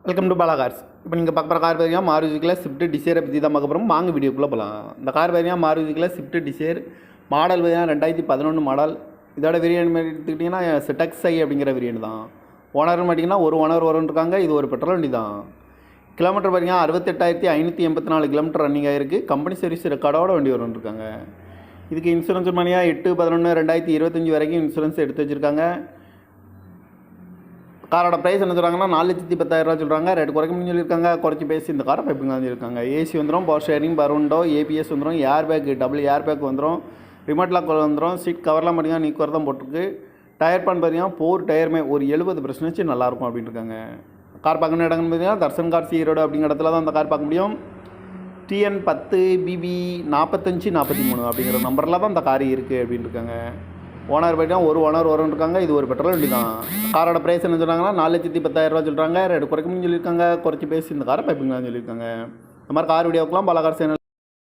Welcome to Bala cars. இப்போ நீங்கள் பார்க்குற கார் பார்த்தீங்கன்னா மாருதிக்குள்ள ஸ்விஃப்ட் டிசைரை பற்றி தான் பார்க்க போகிறோம். வாங்க வீடியோக்குள்ளே போகலாம். இந்த கார் பார்த்தீங்கன்னா மாருதிக்குள்ள ஸ்விஃப்ட் டிசைர் மாடல் பார்த்தீங்கன்னா 2011 மாடல். இதோட வேரியன்ட் எடுத்துக்கிட்டிங்கன்னா செட்டக்ஸ் ஐ அப்படிங்கிற வேரியன்ட் தான். ஓனர்னு பார்த்தீங்கன்னா ஒரு ஓனர் வரும்னு. இது ஒரு பெட்ரோல் வண்டி தான். கிலோமீட்டர் பார்த்தீங்கன்னா 68,584 கிலோமீட்டர் ரன்னிங் ஆகிருக்கு. கம்பெனி சர்வீஸ் ரெக்கார்டோட வண்டி வரும்னு. இதுக்கு இன்சூரன்ஸ் பண்ணியாக 8/11/2025 வரைக்கும் இன்சூரன்ஸ் எடுத்து வச்சுருக்காங்க. காரோட ப்ரைஸ் என்ன சொல்கிறாங்கன்னா 4,10,000 சொல்கிறாங்க. ரேட் குறைக்க முடியும் சொல்லியிருக்காங்க. குறைச்சி பேசி இந்த காரை பைப்புங்க சொல்லியிருக்காங்க. ஏசி வந்துடும், power steering, power window, ABS வந்துடும், air bag, double air bag வந்துடும், ரிமோட் லாக் வந்துடும். சீட் கவர்லாம் பார்த்தீங்கன்னா நீக்குவர் தான் போட்டிருக்கு. டயர் பான் பார்த்தீங்கன்னா 4 டயருமே ஒரு 70% நல்லாயிருக்கும் அப்படின்னு இருக்காங்க. கார் பார்க்கணும் இடங்கன்னு பார்த்தீங்கன்னா தர்சன் கார்ஸ் ஈரோடு அப்படிங்கிற இடத்துல தான் அந்த கார் பார்க்க முடியும். TN 10 BB 4543 அப்படிங்கிற நம்பரில் தான் இந்த கார் இருக்குது அப்படின்னு இருக்காங்க. ஓனர் பார்த்தீங்கன்னா ஒரு ஓனர் வரும்னு. இது ஒரு பெட்ரோல் வண்டி தான். காரோட ப்ரைஸ் என்ன சொல்கிறாங்கன்னா 4,10,000 சொல்கிறாங்க. ரேட் குறைக்க முடியும் சொல்லியிருக்காங்க. குறைச்சி பேசி இந்த காரை பைப்புங்க சொல்லியிருக்காங்க. இந்த மாதிரி கார் வீடியோக்கெலாம் பல கார் சேனல்